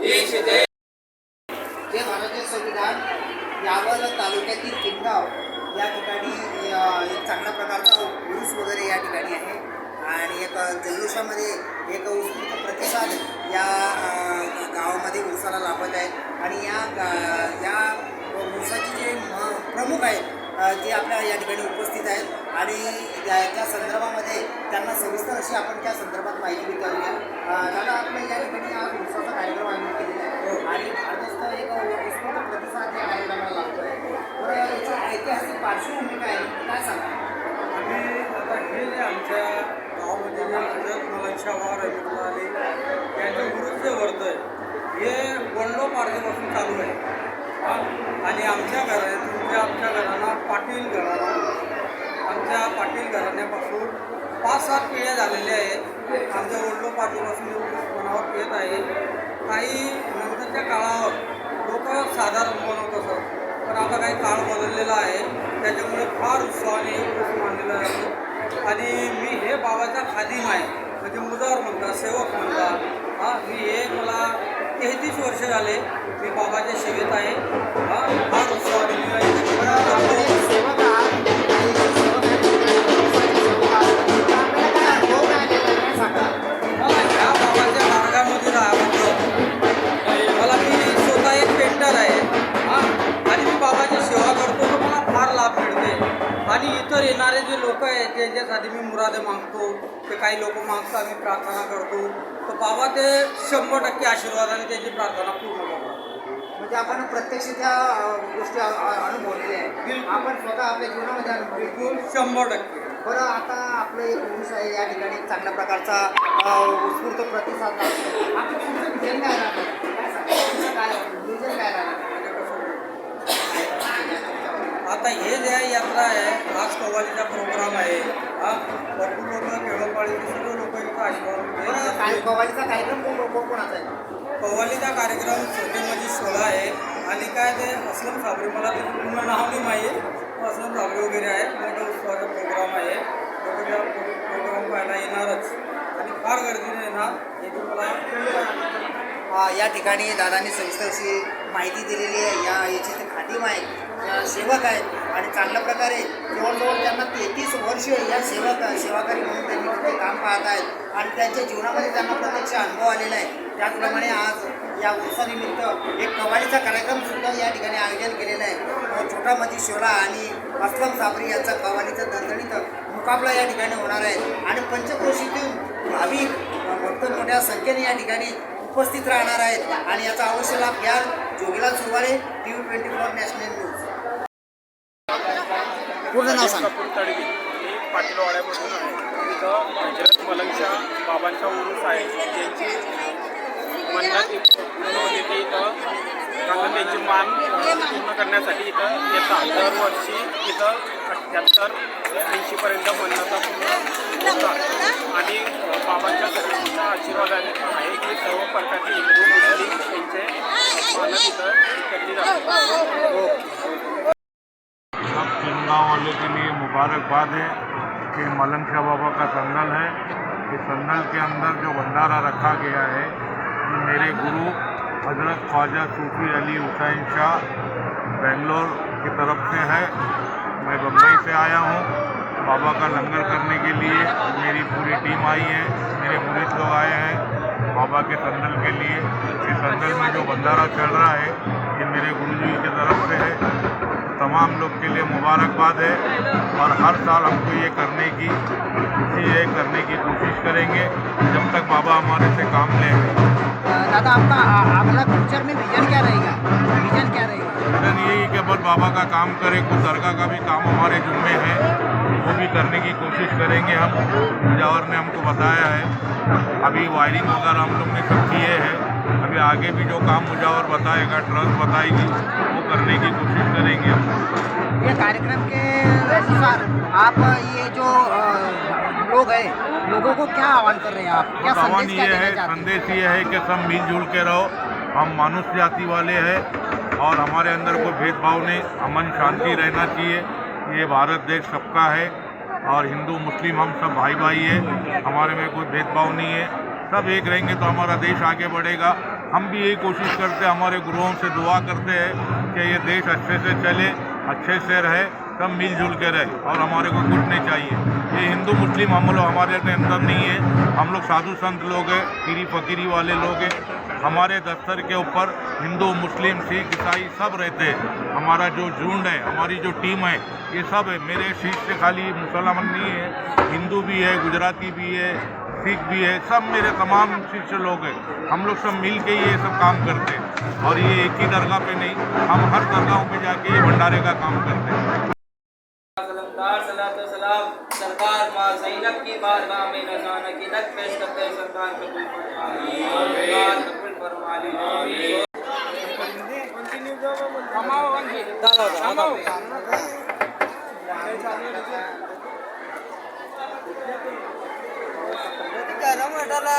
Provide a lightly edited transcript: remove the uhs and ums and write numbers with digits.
जे भारतीय संविधान यावल तालुक्यातील किनगाव या ठिकाणी एक चांगल्या प्रकारचा उरूस वगैरे या ठिकाणी आहे आणि एक जल्लोषामध्ये एक उत्स्फूर्त प्रतिसाद या गावामध्ये उरुसाला लाभत आहे आणि या उरुसाचे जे प्रमुख आहेत जे आपल्या या ठिकाणी उपस्थित आहेत आणि त्या संदर्भामध्ये त्यांना सविस्तर अशी आपण त्या संदर्भात माहिती विचारूया. दादा, आपल्या या ठिकाणी आज उरुसाचा कार्यक्रम आयोजित केलेला आहे आणि भारतस्थ एक उत्स्फूर्त प्रतिसाद या कार्यक्रमाला लागतो आहे. तर याची ऐतिहासिक पार्श्वभूमी काय आहे, काय सांगा? आम्ही आता हे जे आमच्या गावामध्ये जे हजरत मलकशाह रहमतुल्लाह अलैह यांचं गुरुच जे वर्त आहे हे वडलोपार्जेपासून चालू आहे आणि आमच्या आमच्या घराला पाटील घराणा आमच्या पाटील घराण्यापासून 5-7 पिढ्या झालेल्या आहेत. आमच्या वडलोपार्जेपासून मनावर येत आहे. काही नंतरच्या काळावर लोक साधारण बनवत असत, पण आता काही काळ बदललेला आहे, त्याच्यामुळे फार उत्साहाने मानलेला जातो. आणि मी हे बाबाचा खादिम आहे, म्हणजे मुदावर म्हणतात, सेवक म्हणतात. मी हे मला 33 वर्ष झाले मी बाबाच्या सेवेत आहे. फार उत्साहाने मला ह्या बाबाच्या मार्गामध्ये राहावं. मला मी स्वतः एक पेंटर आहे आणि मी बाबाची सेवा करतो, तर मला फार लाभ मिळते. आणि इतर येणारे जे लोक आहेत ज्यांच्यासाठी मी मुरादे मागतो, ते काही लोक मागतो, आम्ही प्रार्थना करतो, तर बाबा ते 100% आशीर्वादाने त्याची प्रार्थना पूर्ण करतात. म्हणजे आपण प्रत्यक्ष त्या गोष्टी अनुभवलेल्या आहेत, आपण स्वतः आपल्या जीवनामध्ये बिलकुल 100%. बरं, आता आपलं एक उरूस आहे, या ठिकाणी चांगल्या प्रकारचा उत्स्फूर्त प्रतिसाद लागतो. आपलं पुढचं विजन काय राहतं, काय सांगा, काय विजन काय राहतं? आता हे जे आहे यात्रा आहे, आज कव्वालीचा प्रोग्राम आहे. भरपूर लोक खेळोपाळीचे सर्व लोक इथं आशीर्वाद. काय कव्वालीचा कार्यक्रम कोणाचा आहे? कव्वालीचा कार्यक्रम छोटे माझी 16 आहे आणि काय ते असलम साबरी, मला ते पूर्ण नाव नाही माहीत आहे, असलम साबरी वगैरे आहे. मोठा उत्सवाचा प्रोग्राम आहे. लोक प्रोग्राम पाहायला येणारच आणि फार गर्दीने येणार हे तुम्हाला. या ठिकाणी दादांनी सविस्तर अशी माहिती दिलेली आहे. याचे ते खादिम आहेत, सेवक आहेत आणि चांगल्या प्रकारे जवळजवळ त्यांना 33 वर्ष या सेवाकारी म्हणून त्यांनी तिथे काम पाहत आहेत आणि त्यांच्या जीवनामध्ये त्यांना प्रत्यक्ष अनुभव आलेला आहे. त्याचप्रमाणे आज या उत्सवानिमित्त एक कव्वालीचा कार्यक्रमसुद्धा या ठिकाणी आयोजन केलेला आहे. छोटा मजी शोला आणि असलम साबरी यांचा कव्वालीचा दणदणीत मुकाबला या ठिकाणी होणार आहे आणि पंचक्रोशीतून भाविक भक्त मोठ्या संख्येने या ठिकाणी उपस्थित राहणार आहेत आणि याचा अवश्य लाभ घ्या. Jogilal सुरवारे, TV 24 national news. पूर्ण नाव सांगा. तडवी, मी पाटीलवाड्यापासून आहे. इथं हजरत मलकशाह बाबांचा उरूस आहे. त्यांची मन्नत पूर्ण होते ते इथं त्यांची मान पूर्ण करण्यासाठी इथं येतात. दरवर्षी इथं 78 ते 80पर्यंत मन्नता पूर्ण होतात आणि बाबांच्या सर्वांच्या आशीर्वादाने आहे की सर्व प्रकारचे हिंदू मुस्लिम त्यांचे मानत इथं केली जाते. सब किनगांव वाले के लिए मुबारकबाद है कि मलकशाह बाबा का संदल है. इस संदल के अंदर जो भंडारा रखा गया है ये मेरे गुरु हजरत ख्वाजा सूफी अली हुसैन शाह बेंगलोर की तरफ से है. मैं बम्बई से आया हूँ. बाबा का लंगर करने के लिए मेरी पूरी टीम आई है, मेरे मुरीद लोग आए हैं बाबा के संदल के लिए. इस संदल में जो भंडारा चल रहा है ये मेरे गुरुजी की तरफ से है. तमाम लोग के लिए मुबारकबाद है और हर साल हमको ये करने की कोशिश करेंगे जब तक बाबा हमारे से काम लें. दादा, आपका अगला फ्यूचर में विजन क्या रहेगा? विजन यही कि बस बाबा का काम करें. कुछ दरगाह का भी काम हमारे जुम्मे है, वो भी करने की कोशिश करेंगे. हम मुजावर ने हमको बताया है, अभी वायरिंग वगैरह हम लोग ने सब किए हैं. अभी आगे भी जो काम मुजावर बताएगा, ट्रस्ट बताएगी, वो करने की कोशिश करेंगे हम. ये कार्यक्रम के अनुसार आप ये जो लोग हैं, लोगों को क्या आह्वान कर रहे हैं आप? क्या संदेश क्या देना चाहते हैं? संदेश ये है कि सब मिलजुल के रहो. हम मनुष्य जाति वाले हैं और हमारे अंदर कोई भेदभाव नहीं. अमन शांति रहना चाहिए. ये भारत देश सबका है और हिंदू मुस्लिम हम सब भाई भाई है. हमारे में कोई भेदभाव नहीं है. सब एक रहेंगे तो हमारा देश आगे बढ़ेगा. हम भी यही कोशिश करते हैं, हमारे गुरुओं से दुआ करते हैं कि ये देश अच्छे से चले, अच्छे से रहे, सब मिलजुल के रहे और हमारे को कुछ नहीं चाहिए। ये हिंदू मुस्लिम हम लोग हमारे अंदर नहीं है, हम लोग साधु संत लोग हैं, पीरी फकीरी वाले लोग हैं। हमारे दफ्तर के ऊपर हिंदू मुस्लिम सिख ईसाई सब रहते हैं। हमारा जो झुंड है, हमारी जो टीम है, ये सब है। मेरे शिष्य खाली मुसलमान नहीं है, हिंदू भी है, गुजराती भी है, सिख भी है, सब मेरे तमाम शिष्य लोग हैं। हम लोग सब मिल के ये सब काम करते हैं और ये एक ही दरगाह पे नहीं, हम हर दरगाहों पे जाके ये भंडारे का काम करते हैं। सलाम सरकार माँ ज़ैनब की बारगाह में रज़ाना की नत पेश करते हैं। सरकार कबूल फरमा लीजिए। गरम वाटायला